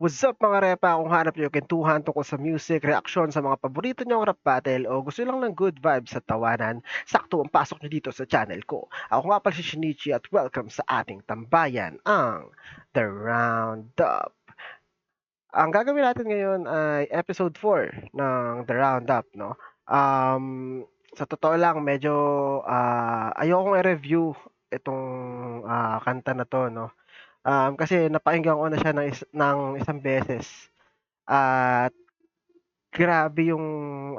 What's up mga repa? Kung hanap niyo yung kwentuhan tungkol sa music, reaksyon sa mga paborito niyong rap battle o gusto lang ng good vibes at tawanan, sakto ang pasok niyo dito sa channel ko. Ako nga pala si Shinichi at welcome sa ating tambayan, ang The Roundup. Ang gagawin natin ngayon ay episode 4 ng The Roundup, no? Sa totoo lang, medyo ayokong i-review itong kanta na to, no? Kasi napakinggan ko na siya ng isang beses at grabe yung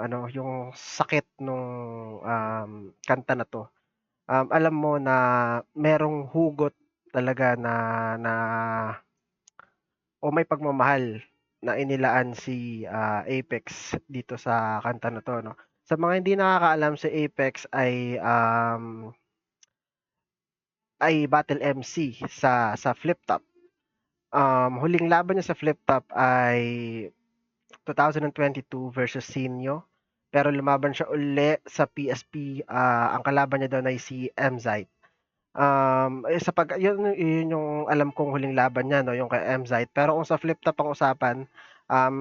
ano, yung sakit nung, kanta na 'to. Alam mo na merong hugot talaga na na o may pagmamahal na inilaan si, Apex dito sa kanta na 'to 'no. Sa mga hindi nakakaalam, si Apex ay battle MC sa Flip Top. Huling laban niya sa Flip Top ay 2022 versus Sinyo. Pero lumaban siya uli sa PSP, ang kalaban niya doon ay si Mzite. Yun yung alam kong huling laban niya 'no, yung kay Mzite. Pero kung sa flip top ang usapan,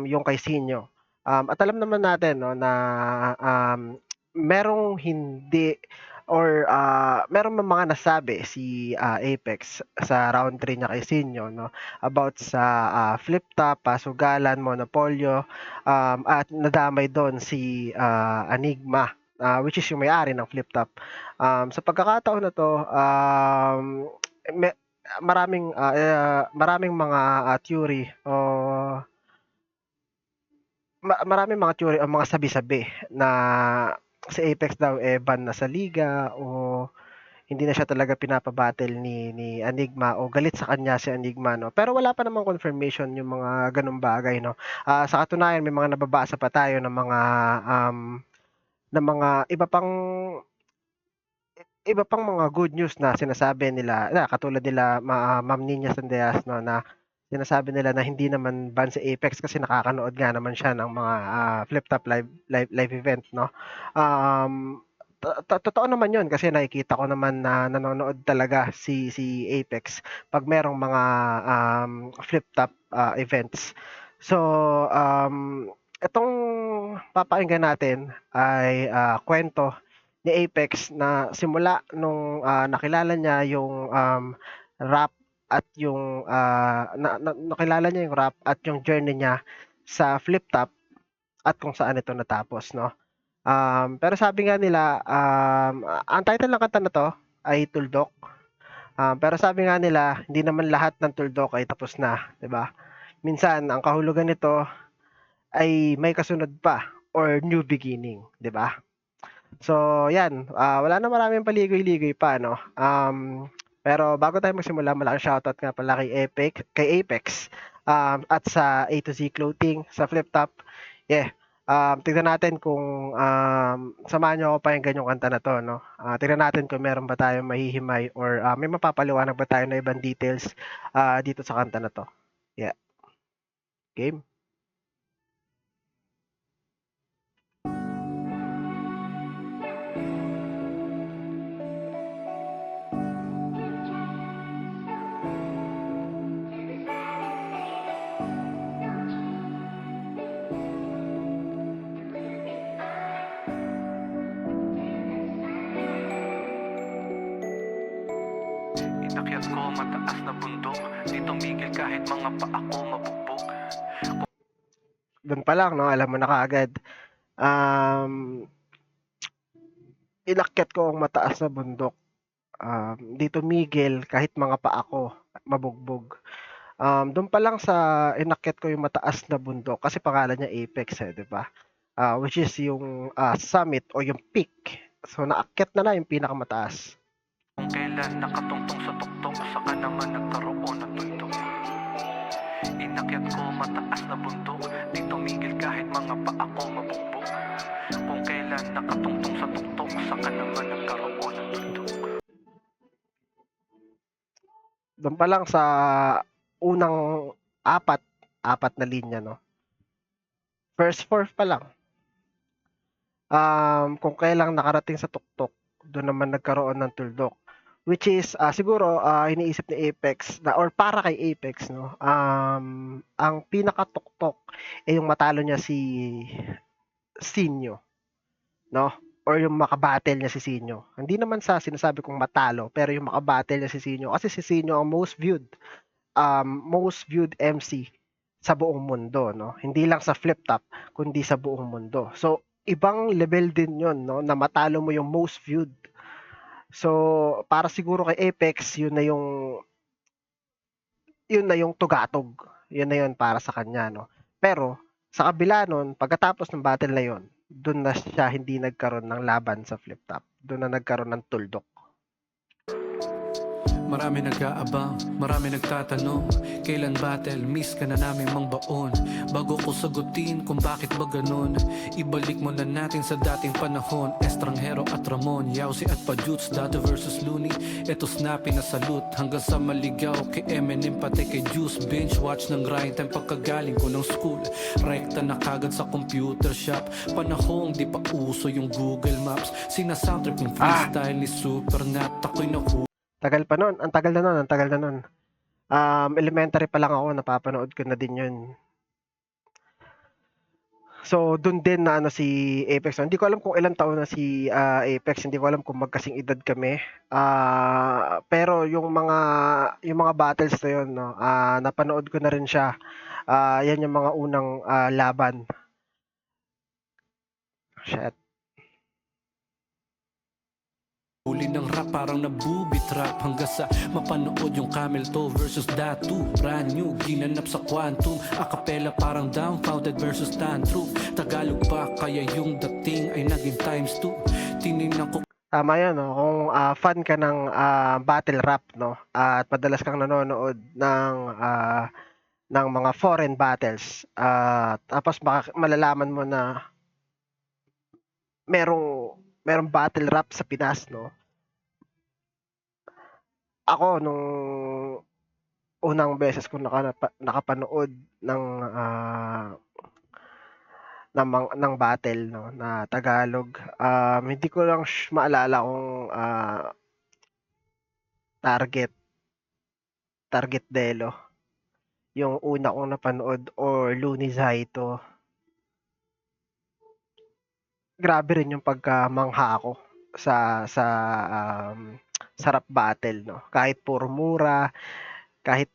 yung kay Sinyo. At alam naman natin 'no na, merong hindi or, merong mga nasabi si, Apex sa round 3 niya kay Sinyo 'no, about sa, flip top, pasugalan, monopolyo, at nadamay dun si, Enigma, which is yung may-ari ng flip top. Sa pagkakataon na 'to, me maraming mga, theory o maraming mga theory o mga sabi-sabi na si Apex daw, ban na sa liga o hindi na siya talaga pinapa-battle ni Enigma o galit sa kanya si Enigma 'no. Pero wala pa namang confirmation yung mga gano'ng bagay 'no. Sa katunayan may mga nababasa pa tayo um, ng mga iba pang mga good news na sinasabi nila na katulad nila Ma'am Nina Sandeas 'no, na sinasabi nila na hindi naman ban si Apex kasi nakakanood nga naman siya ng mga, flip top live event 'no. Um, Totoo naman 'yun kasi nakikita ko naman na nanonood talaga si Apex 'pag merong mga, flip top, events. So, itong papakinggan natin ay, kuwento ni Apex na simula nung, nakilala niya yung, rap at yung, nakilala niya yung rap at yung journey niya sa flip top at kung saan ito natapos 'no. Pero sabi nga nila, ang title ng kanta na 'to ay Tuldok. Pero sabi nga nila hindi naman lahat ng tuldok ay tapos na, 'di ba? Minsan ang kahulugan nito ay may kasunod pa or new beginning, 'di ba? So 'yan, wala na maraming paligoy-ligoy pa 'no. Pero bago tayo magsimula, malaking shoutout nga pala kay Apex, at sa A to Z Clothing, sa Flip Top. Yeah, tignan natin kung, samahan niyo ako pakinggan yung kanta na 'to 'no. Tignan natin kung meron ba tayong mahihimay or, may mapapaliwanag ba tayo na ibang details, dito sa kanta na 'to. Yeah, game. Inakyat ko mataas na bundok, di tumigil kahit mga paa ko mabugbog. Dun pa lang 'no, alam mo na kaagad. Um, Inakyat ko ang mataas na bundok. Di tumigil kahit mga paa ko mabugbog. Dun pa lang sa inakyat ko yung mataas na bundok kasi pangalan niya Apex, 'di ba? Which is yung, summit o yung peak. So naakyat na yung pinakamataas. Kung kailan nakatungtong sa tuktok, saka naman nagkaroon ng tuldok. Inakyat ko mataas na bundok, di tumigil kahit mga paa ko mabugbog. Kung kailan nakatungtong sa tuktok, saka naman nagkaroon ng tuldok. Dun pa lang sa unang apat, apat na linya 'no. First fourth pa lang. Kung kailang nakarating sa tuktok, dun naman nagkaroon ng tuldok. which is siguro iniisip ni Apex na or para kay Apex, no, ang pinakatuktok eh yung matalo niya si Sinyo, no? Or yung makabattle niya si Sinyo. Hindi naman sa sinasabi kong matalo, pero yung makabattle niya si Sinyo. Kasi si Sinyo ang most viewed MC sa buong mundo, no? Hindi lang sa flip top, kundi sa buong mundo. So, ibang level din yun, no? Na matalo mo yung most viewed. So, para siguro kay Apex, yun na yung tugatog. Yun na yun para sa kanya, no? Pero, sa kabila nun, pagkatapos ng battle na yun, doon na siya hindi nagkaroon ng laban sa flip top. Doon na nagkaroon ng tuldok. Marami nag-aabang, marami nagtatanong kailan battle, miss ka na namin mang baon. Bago ko sagutin kung bakit ba ganun, ibalik mo na natin sa dating panahon. Estranghero at Ramon, Yausi at Pajuts, Dado versus Looney. Eto snappy na salut hanggang sa maligaw kay Eminem pati kay Juice. Binge watch ng grind time pagkagaling ko ng school. Rekta na kagad sa computer shop, panahong di pa uso yung Google Maps. Sinasoundtrack ng freestyle ni Supernat, ako'y naku. Tagal pa nun. Ang tagal na nun. Ang tagal na nun. Elementary pa lang ako. Napapanood ko na din yun. So, dun din na ano si Apex. Hindi ko alam kung ilang taon na si Apex. Hindi ko alam kung magkasing edad kami. Pero yung mga battles na yun, no, napanood ko na rin siya. Yan yung mga unang laban. Shit. Uli ng rap parang nabubitrap hanggang sa mapanood yung Camel Toe versus Datu. Brand new, ginanap sa Quantum. Acapella parang Dumbfounded versus Tantrum. Tagalog pa kaya yung dating ay naging times 2. Tinignan ko Tama yan, no? Kung fan ka ng battle rap, no? At madalas kang nanonood ng mga foreign battles, tapos malalaman mo na merong battle rap sa Pinas, no? Ako nung unang beses ko nakapanood ng battle, no, na Tagalog, hindi ko lang maalala kung Target Delo yung una kong napanood or Looney Zaito. Grabe rin yung pagkamangha ko sa rap battle, no. Kahit puro mura, kahit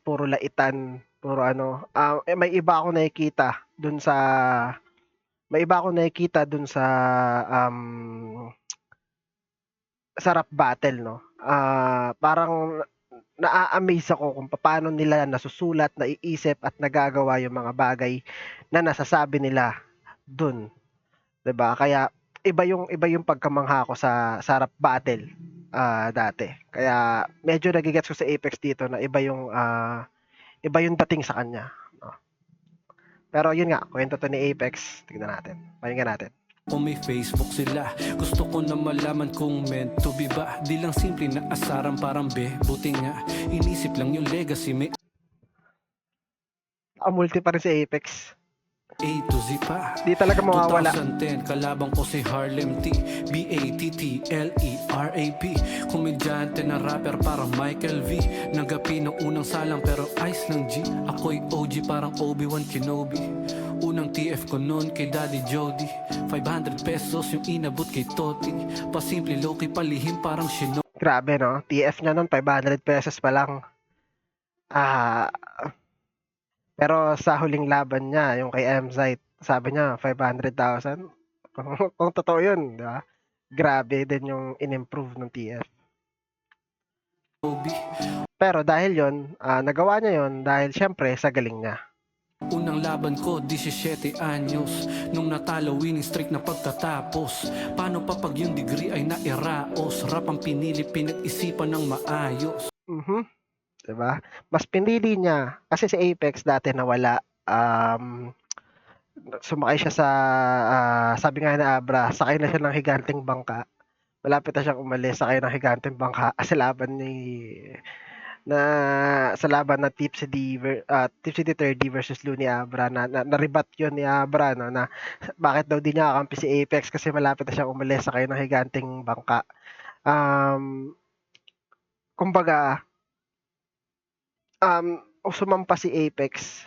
puro laitan, puro ano, may iba ako nakikita dun sa rap battle, no. Parang naa-amaze ako kung paano nila nasusulat, naiisip at nagagawa yung mga bagay na nasasabi nila dun, 'di ba? Kaya iba yung pagkamangha ko sa rap battle dati. Kaya medyo nagigets ko sa Apex dito na iba yung dating sa kanya, no? Pero yun nga, kwento to ni Apex. Tignan natin. Pakinggan natin. kung may Facebook sila. Gusto ko na malaman kung meant to be ba. Di lang simple na asaran parang buti nga inisip lang yung legacy may Multi pa rin si Apex. A to Z pa. Di talaga mawawala. 2010, kalabang ko si Harlem T. B-A-T-T-L-E-R-A-P. Komedyante na rapper parang Michael V. Nagapi ng unang salang pero ice ng G. Ako'y OG parang Obi-Wan Kenobi. Unang TF ko noon kay Daddy Jody. 500 pesos yung inabot kay Toti. Pasimple low-key palihim parang Shino. Grabe, no? TF niya nun, 500 pesos pa lang. Pero sa huling laban niya, yung kay M-Zite, sabi niya 500,000. Kung totoo yun, di ba? Grabe din yung in-improve ng TF. Pero dahil yun, nagawa niya yun dahil syempre sa galing niya. Unang laban ko, 17 anyos. Nung natalo, winning streak na pagkatapos. Paano pa pag yung degree ay nairaos? Rap ang pinili, pinag-isipan ng maayos. Diba? Mas pinili niya, kasi si Apex dati nawala, sumakay siya sabi nga na Abra, sakay na siya ng higanteng bangka. Malapit na siyang umalis, sakay ng higanteng bangka sa laban na Tipsy D30 versus Looney Abra na-rebat yun ni Abra, no, na bakit daw di niya kakampi si Apex kasi malapit na siyang umalis sakay ng higanteng bangka. Um, kumbaga, sumampa si Apex,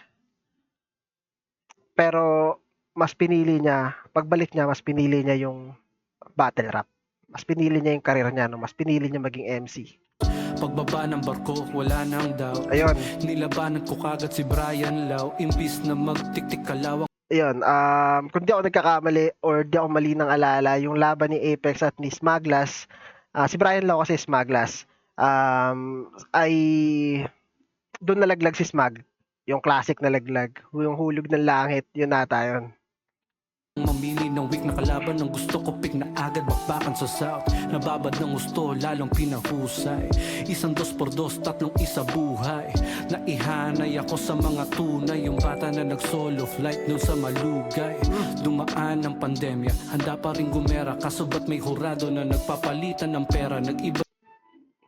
pero mas pinili niya, pagbalik niya, mas pinili niya yung battle rap. Mas pinili niya yung career niya, no? Mas pinili niya maging MC. Pagbaba ng barko, wala nang doubt. Ayun. Nilabanan ko kagad si Brian Lau. Imbis na magtiktik kalawang Ayun, kung di ako nagkakamali or di ako mali ng alala, yung laban ni Apex at ni Smaglas, si Brian Lau kasi Smaglas, ay doon nalaglag si Smag. Yung classic na laglag. Yung hulog ng langit, yun nata yun. mamili ng weak na kalaban. Ang gusto ko pick na agad bakbakan sa south. Nababad ng gusto, lalong pinahusay. Isang 2x2, tatlong isa buhay. Naihanay ako sa mga tunay. Yung bata na nag-solo flight nun sa malugay. Dumaan ng pandemya, handa pa rin gumera. Kaso ba't may hurado na nagpapalitan ng pera? Nag-iba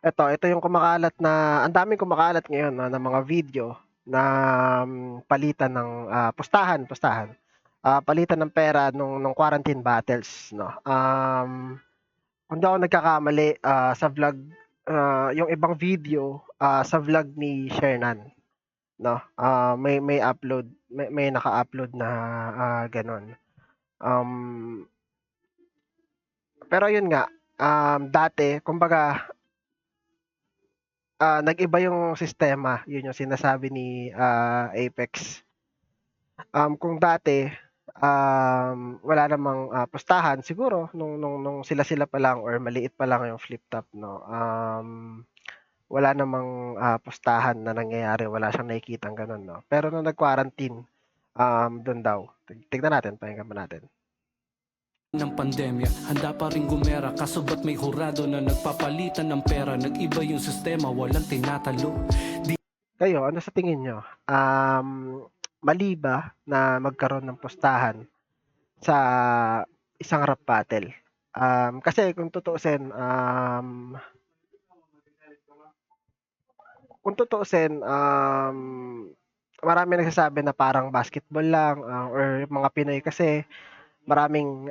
Ito yung kumakalat na, ang daming kumakalat ngayon na mga video na palitan ng pustahan. Palitan ng pera nung quarantine battles, no. Kung di ako nagkakamali, sa vlog, yung ibang video, sa vlog ni Shernan, no. May upload, may naka-upload na ganun. Pero yun nga, dati, kumbaga, nag-iba yung sistema, yun yung sinasabi ni Apex. Kung dati, wala namang pustahan, siguro nung sila pa lang or maliit pa lang yung flip top, no. Wala namang pustahan na nangyayari, wala siyang nakikitang ganun, no. Pero nung nag-quarantine, doon daw. Tignan natin, pakinggan pa natin. ng pandemya, handa pa rin gumera. Kaso ba't may hurado na nagpapalitan ng pera? Nag-iba yung sistema, walang tinatalo. Kayo, ano sa tingin nyo? Mali ba na magkaroon ng pustahan sa isang rap battle? Kasi kung tutuusin, marami nagsasabi na parang basketball lang, or mga Pinoy kasi maraming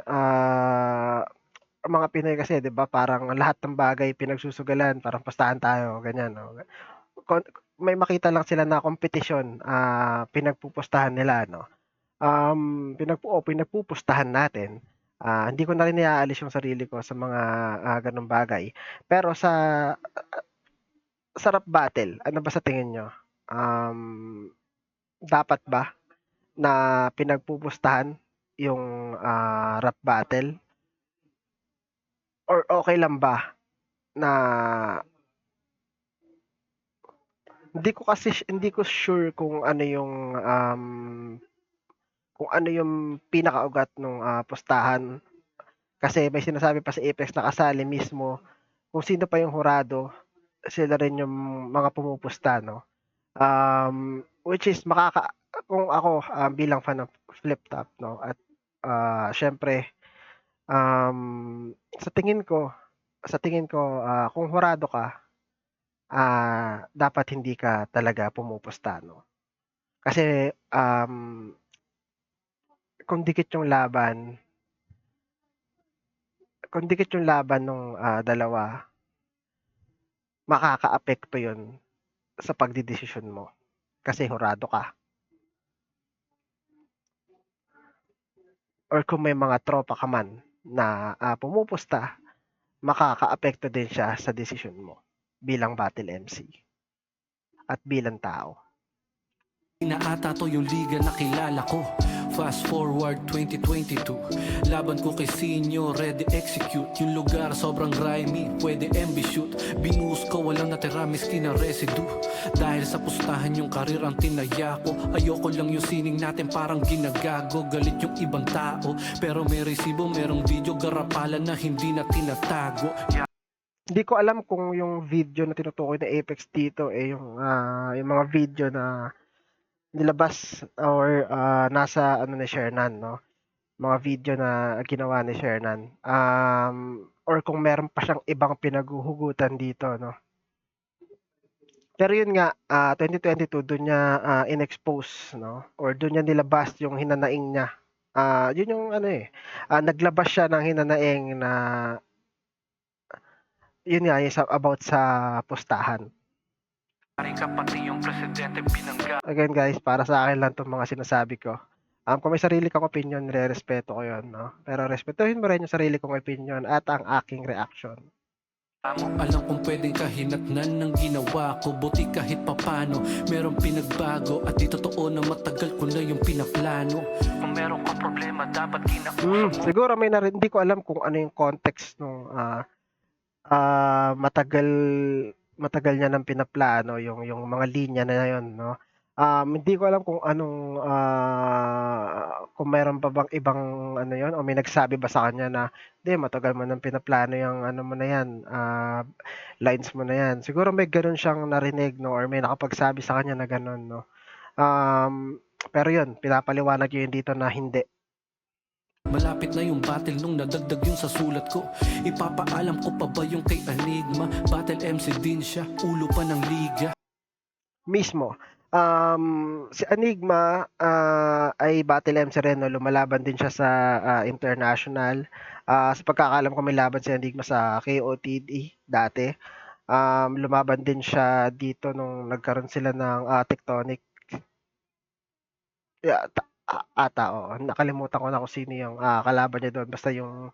mga Pinoy kasi 'di ba parang lahat ng bagay pinagsusugalan, parang pustahan tayo, ganyan, no. Kon may makita lang sila na kompetisyon, pinagpupustahan nila, no. Pinagpupustahan natin. Hindi ko na rin iaalis yung sarili ko sa mga gano'ng bagay. Pero sa rap battle, ano ba sa tingin niyo? Dapat ba na pinagpupustahan yung rap battle? Or okay lang ba na hindi ko sure kung ano yung pinakaugat nung pustahan. Kasi may sinasabi pa si Apex na kasali mismo kung sino pa yung hurado, sila rin yung mga pumupusta, no? Which is kung ako bilang fan ng Flip Top, no? At syempre, sa tingin ko, kung hurado ka, dapat hindi ka talaga pumupusta, no? Kasi kung dikit yung laban, nung dalawa, makakaapekto yun sa pagdedesisyon mo kasi hurado ka. Or kung may mga tropa ka man na pumupusta, makakaapekto din siya sa desisyon mo bilang battle MC at bilang tao. Inaata to yung liga na kilala ko. Fast forward 2022, laban ko kay Sinyo, ready execute. Yung lugar sobrang grimy, pwede MB shoot. Binuhos ko, walang natira, miskin na residue. Dahil sa pustahan yung karir ang tinaya ko. Ayoko lang yung sining natin parang ginagago. Galit yung ibang tao, pero may resibo, merong video, garapalan na hindi na tinatago. Hindi ko alam kung yung video na tinutukoy na Apex dito yung mga video na nilabas or nasa ano ni Shernan, no? Mga video na ginawa ni Shernan. Or kung meron pa siyang ibang pinaghuhugutan dito, no? Pero yun nga, 2022 doon niya inexpose, no? Or doon niya nilabas yung hinanaing niya. Yun yung ano naglabas siya ng hinanaing na yun nga, yung about sa pustahan. Pari ka pati yung presidente binangga. Again guys, para sa akin lang 'tong mga sinasabi ko. Kung may sarili kang opinyon, nirerespeto ko yun, no? Pero respetuhin mo rin yung sarili kong opinyon at ang aking reaction. Alam kong pwedeng kahinatnan ng ginawa ko. Buti kahit papano merong pinagbago. At di totoo na matagal ko na yung pinaplano. Kung meron kang problema dapat kinausap mo. Siguro may hindi ko alam kung ano yung context nung matagal niya nang pinaplano yung mga linya na yun, no? Hindi ko alam kung anong kung meron pa bang ibang ano yun o may nagsabi ba sa kanya na, "Hindi, matagal mo nang pinaplano yung ano mo na yan, lines mo na yan." Siguro may gano'n siyang narinig, no, or may nakapagsabi sa kanya na gano'n, no? Pero yun, pinapaliwanag niya yun dito na hindi. Malapit na yung battle nung nadagdag yung sa sulat ko. Ipapaalam ko pa ba yung kay Enigma? Battle MC din siya, ulo pa ng liga. Mismo. Si Enigma ay battle MC rin, no? Lumalaban din siya sa international. Sa pagkakaalam ko may laban si Enigma sa KOTD dati. Lumaban din siya dito nung nagkaroon sila ng Tectonic. Yeah, ata, oo. Nakalimutan ko na kung sino yung kalaban niya doon. Basta yung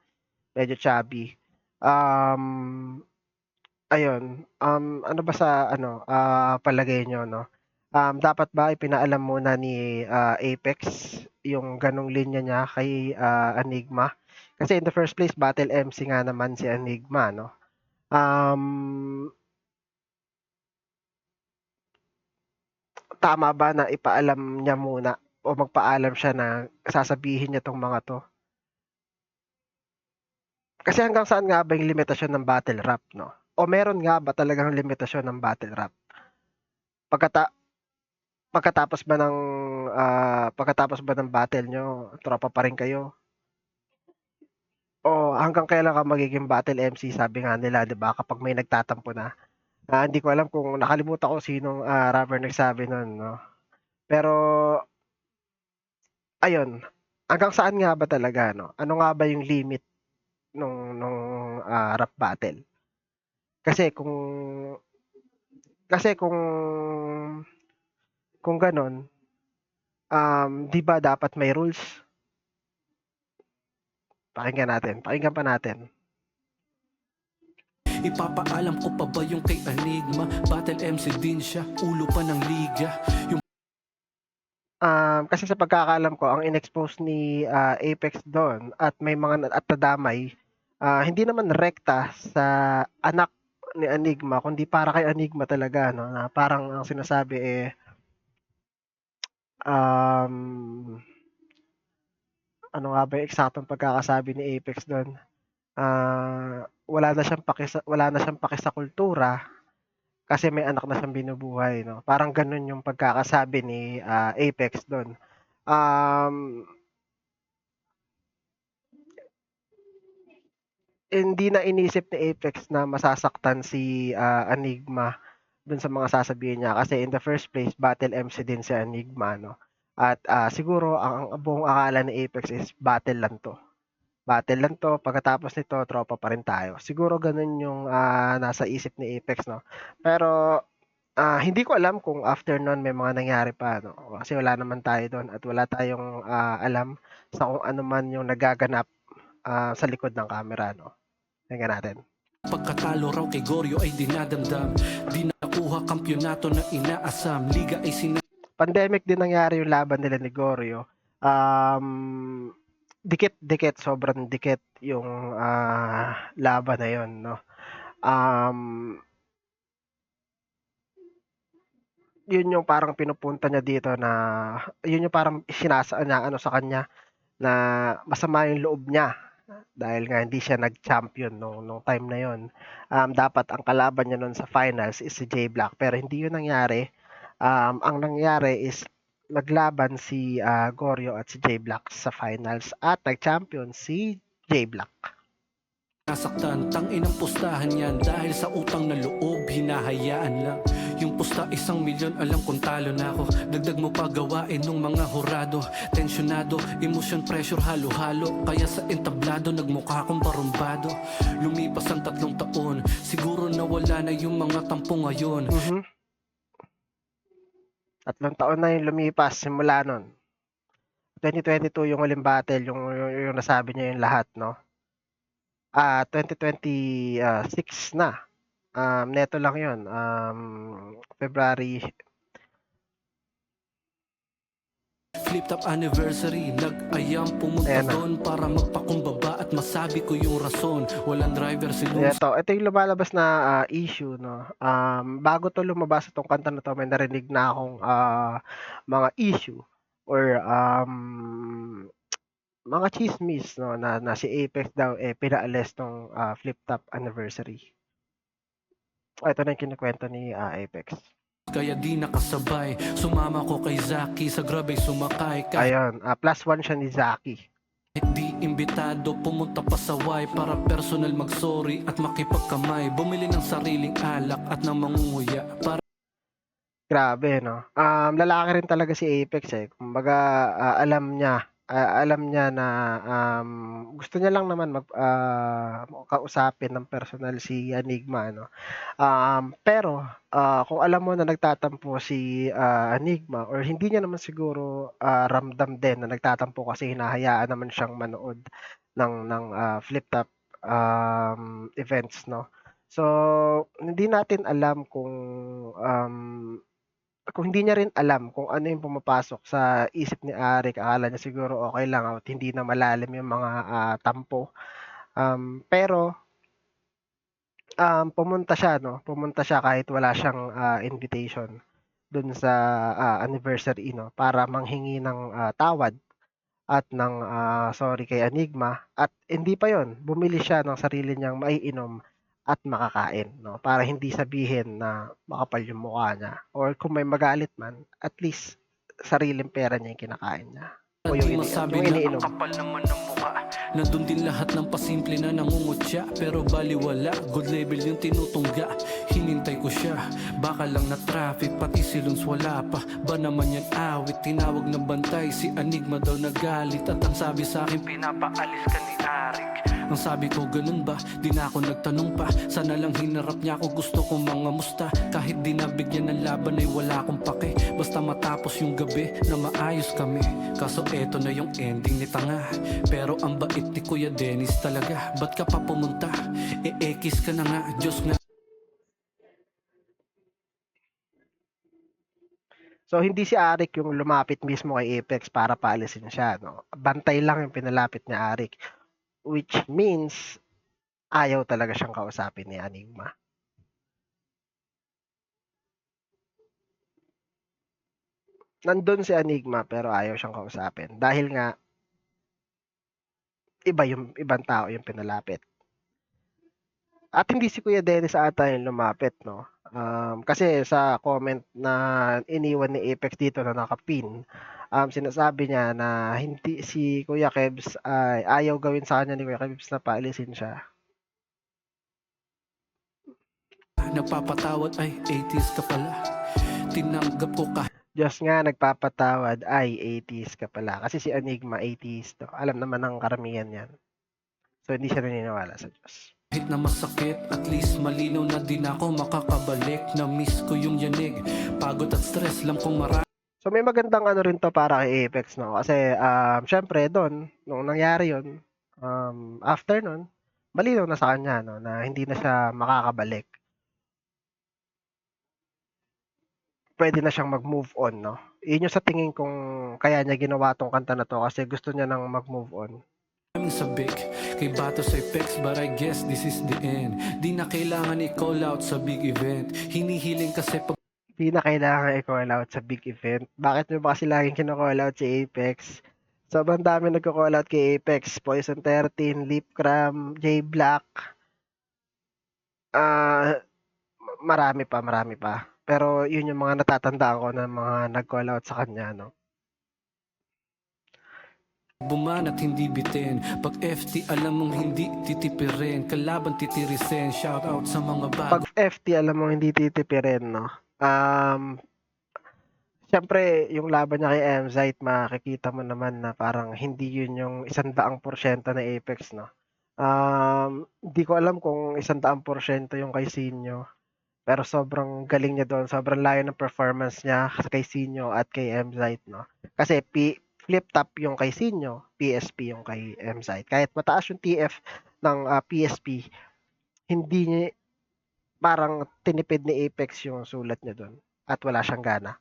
medyo chubby. Ayun, ano ba sa ano, palagay niyo, no? Dapat ba ipinaalam muna ni Apex yung ganong linya niya kay Enigma? Kasi in the first place, battle MC nga naman si Enigma, no? Tama ba na ipaalam niya muna o magpaalam siya na sasabihin niya tong mga to? Kasi hanggang saan nga ba yung limitasyon ng battle rap, no? O meron nga ba talagang limitasyon ng battle rap? Pagkata pagkatapos ba ng battle nyo, tropa pa rin kayo? O hanggang kailan ka magiging battle MC, sabi nga nila, 'di ba? Kapag may nagtatampo na. Hindi ko alam kung nakalimutan ko sinong rapper nagsabi nun, no? Pero ayun, hanggang saan nga ba talaga, no? Ano nga ba yung limit nung rap battle? Kasi kung gano'n, 'di ba dapat may rules? Pakinggan pa natin. Ipapaalam ko pa ba yung kay Enigma? Battle MC din siya, ulo pa ng liga. Yung Kasi sa pagkakaalam ko, ang in-expose ni Apex doon at may mga at nadamay, hindi naman rekta sa anak ni Enigma, kundi para kay Enigma talaga, no? Na parang ang sinasabi um, ano nga ba yung eksaktong pagkakasabi ni Apex doon? Wala na siyang paki sa kultura kasi may anak na siyang binubuhay, no? Parang ganun yung pagkakasabi ni Apex doon. Hindi na inisip ni Apex na masasaktan si Enigma dun sa mga sasabihin niya kasi in the first place, battle MC din si Enigma, no? At siguro ang buong akala ni Apex is battle lang to. Battle lang to, pagkatapos nito, tropa pa rin tayo. Siguro ganun yung nasa isip ni Apex, no? Pero hindi ko alam kung after nun may mga nangyari pa, no? Kasi wala naman tayo doon at wala tayong alam sa kung ano man yung nagaganap sa likod ng camera, no? Tingnan natin. pagkatalo raw kay Goryo ay dinadamdam. Di nakuha kampyonato na inaasam. Liga ay Pandemic din nangyari yung laban nila ni Goryo. Dikit-dikit, sobrang dikit yung laban na yun, no? Yun yung parang pinupunta niya dito na yun yung parang sinasa niya ano sa kanya na masama yung loob niya dahil nga hindi siya nag-champion nung time na yun. Dapat ang kalaban niya nun sa finals is si J Black pero hindi yun nangyari. Ang nangyari is naglaban si Goryo at si J Black sa finals at nag-champion si J Black. nasaktan. Tangin ang pustahan yan dahil sa utang na loob hinahayaan lang. Yung pusta 1,000,000, alam kong talo na ako. Dagdag mo pa gawain nung mga hurado. Tensyonado, emotion, pressure, halo-halo. Kaya sa entablado, nagmukha akong barumbado. Lumipas ang 3 taon, siguro nawala na yung mga tampo ngayon. 3 taon na yung lumipas simula nun. 2022 yung huling battle, yung nasabi niya yung lahat, no? 2026 na. Neto lang yun. February. Flip top anniversary, nag-ayam pumunta Ayan na. doon para magpakumbaba at masabi ko yung rason. Walang driver si Luz. Ito yung lumalabas na issue, no? Bago to lumabas itong kanta na to, may narinig na akong mga issue or mga chismis, no, na si Apex daw pinaalis tong flip top anniversary. Ito na yung kinukwento ni Apex. Kaya di nakasabay, sumama ko kay Zaki sa grabay sumakay. Kahit Ayun, +1 siya ni Zaki. di imbitado, pumunta pa sa Y para personal mag-sorry at makipagkamay. Bumili ng sariling alak at ng mangunguya para Grabe, no? Lalaki rin talaga si Apex eh. Kumbaga, alam niya na gusto niya lang naman kausapin ng personal si Enigma, no? Pero kung alam mo na nagtatampo si Enigma or hindi niya naman siguro ramdam din na nagtatampo kasi hinahayaan naman siyang manood ng flip top events, no? So, hindi natin alam kung hindi niya rin alam kung ano yung pumapasok sa isip ni Arik. Akala niya siguro okay lang at hindi na malalim yung mga tampo. Pero pumunta siya, no? Pumunta siya kahit wala siyang invitation dun sa anniversary, no? Para manghingi ng tawad at ng sorry kay Enigma. At hindi pa yon, bumili siya ng sarili niyang maiinom at makakain, no? Para hindi sabihin na makapal yung mukha niya. Or kung may magalit man, at least sariling pera niya yung kinakain niya. O di yung masabi na iniinom. ang kapal naman ng mukha. Nandun din lahat ng pasimple na nangungutya, pero baliwala, good level yung tinutungga. Hinintay ko siya, baka lang na traffic, pati si Luns wala pa. Ba naman yan awit, tinawag ng bantay, si Enigma daw nagalit. At ang sabi sa akin, pinapaalis ka ni Arik. Ang sabi ko, ganun ba? Di na ako nagtanong pa. Sana lang hinarap niya ako, gusto kong mga musta. Kahit di nabigyan ng laban ay wala akong pake. Basta matapos yung gabi na maayos kami. Kaso eto na yung ending ni Tanga. Pero ang bait ni Kuya Dennis talaga. Ba't ka pa pumunta? Ekis ka na nga, Diyos nga. So, hindi si Arik yung lumapit mismo kay Apex para paalisin siya, no? Bantay lang yung pinalapit ni Arik. Which means, ayaw talaga siyang kausapin ni Enigma. Nandun si Enigma pero ayaw siyang kausapin. Dahil nga, ibang tao yung pinalapit. At hindi si Kuya Dennis ata yung lumapit, no? Kasi sa comment na iniwan ni Apex dito na nakapin, sinasabi niya na hindi si Kuya Kebs ay ayaw gawin sa kanya ni Kuya Kebs na paalisin siya. Nagpapatawad ay 80s ka pala. Tinanggap ko ka. Diyos nga nagpapatawad ay 80s ka pala. Kasi si Enigma 80s to. Alam naman ng karamihan yan. So hindi siya naniniwala sa Diyos. Kahit na masakit, at least malinaw na din ako makakabalik. Na-miss ko yung yanig, pagod at stress lang kung marami. So may magandang ano rin to para kay Apex, no? Kasi syempre doon, nung nangyari yun, after nun, malinaw na sa kanya, no? Na hindi na siya makakabalik. Pwede na siyang mag-move on, no? Yun yung sa tingin kong kaya niya ginawa tong kanta na to kasi gusto niya nang mag-move on. Maraming sabik kay Bato sa Apex, but I guess this is the end. Di na kailangan i-call out sa big event. Hinihiling kasi pag Hindi na kailangan i-call out sa big event. Bakit nyo ba kasi laging kino-call out si Apex? Sobrang dami nagko-call out kay Apex. Poison 13, Lipcram, J Black. Marami pa. Pero yun yung mga natatandaan ko na mga nag-call out sa kanya, no? buman at hindi bitin. Pag FT alam mong hindi titipirin, kalaban titirisin. Shout out sa mga bago. Pag FT, alam mo, hindi titipirin, no? Um, Siyempre yung laban niya kay Emzite makikita mo naman na parang hindi yun yung 100% na Apex 'no. Di ko alam kung 100% yung kay Sinyo, pero sobrang galing niya dun, sobrang layo ng performance niya kay Sinyo at kay Emzite 'no. Kasi flip top yung kay Sinyo, PSP yung kay Emzite. Kahit mataas yung TF ng, PSP, hindi niya parang tinipid ni Apex yung sulat niya dun at wala siyang gana.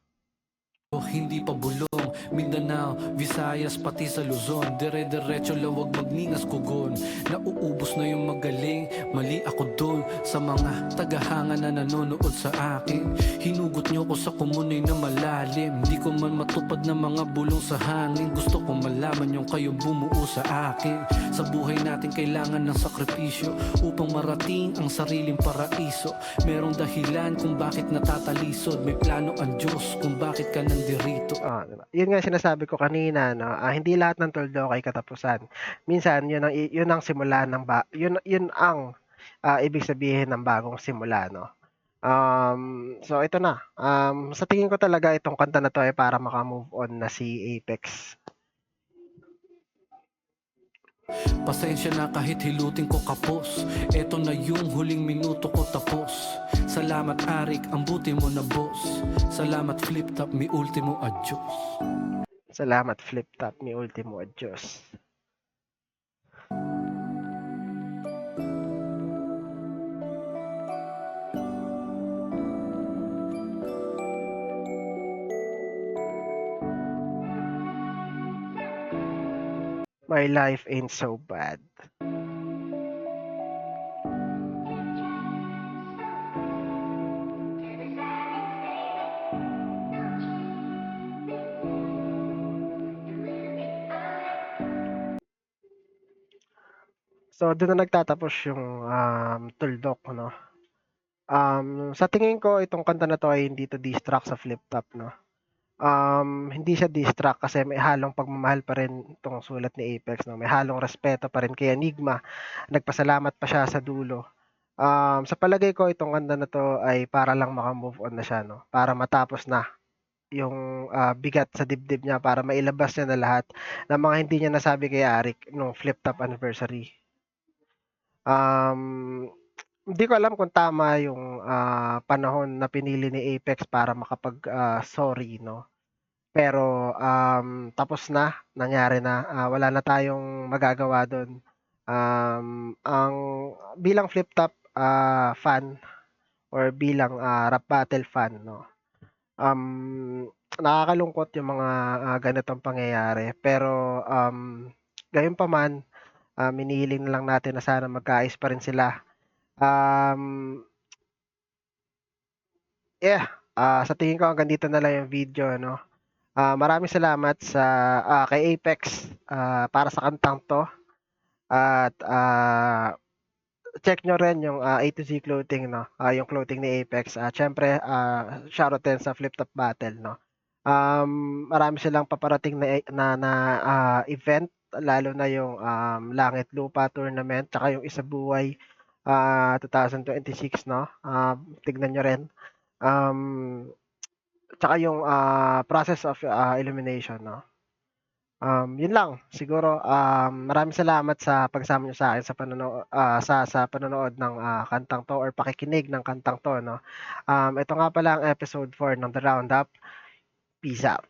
Hindi pa bulong, Mindanao, Visayas, pati sa Luzon. Dire-diretso lawag magningas kugon. Nauubos na yung magaling, mali ako dun. Sa mga tagahanga na nanonood sa akin, hinugot nyo ko sa kumunay na malalim. Di ko man matupad na mga bulong sa hangin. Gusto kong malaman yung kayo bumuo sa akin. Sa buhay natin kailangan ng sakripisyo upang marating ang sariling paraiso. Merong dahilan kung bakit natatalisod. May plano ang Diyos kung bakit ka nandirito. Diba? Yun nga sinasabi ko kanina 'no, hindi lahat ng tuldo ay katapusan. Minsan yun ang simula ng yun ang, ibig sabihin ng bagong simula 'no. So ito na, sa tingin ko talaga itong kanta na 'to ay para maka-move on na si Apex. Pasensya na kahit hilutin ko kapos. Eto na yung huling minuto ko tapos. Salamat Arik, ang buti mo na boss. Salamat Flip Top, mi ultimo adios. Salamat Flip Top, mi ultimo adios. My life ain't so bad. So dun na nagtatapos yung, tuldok 'no. Sa tingin ko itong kanta na 'to ay hindi 'to diss track sa Flip Top 'no. Hindi siya diss track kasi may halong pagmamahal pa rin itong sulat ni Apex 'no, may halong respeto pa rin kay Enigma, nagpasalamat pa siya sa dulo. Sa palagay ko itong kanta na 'to ay para lang maka-move on na siya 'no, para matapos na yung, bigat sa dibdib niya, para mailabas niya na lahat ng mga hindi niya nasabi kay Arik nung Flip Top anniversary. Um, Hindi ko alam kung tama yung, panahon na pinili ni Apex para sorry 'no. Pero, tapos na, nangyari na, wala na tayong magagawa dun. Ang bilang Flip Top, fan or bilang, rap battle fan 'no, nakakalungkot yung mga, ganitong pangyayari. Pero, gayunpaman, hinihiling na lang natin na sana magkaayos pa rin sila. Yeah, sa tingin ko hanggang dito na lang yung video 'no. Maraming salamat kay Apex, para sa kantang 'to at, check niyo rin yung, A to Z Clothing 'no, yung clothing ni Apex at siyempre, shoutout din sa Flip Top Battle 'no. Marami silang paparating na event lalo na yung, Langit Lupa Tournament tsaka yung Isa Buhay, 2026 'no, tignan niyo rin. Um, Tsaka yung, process of, elimination 'no. Yun lang siguro, maraming salamat sa pagsama niyo sa'kin sa panonood ng, kantang 'to or pakikinig ng kantang 'to 'no. Ito nga pala ang episode 4 ng The Roundup. Peace out.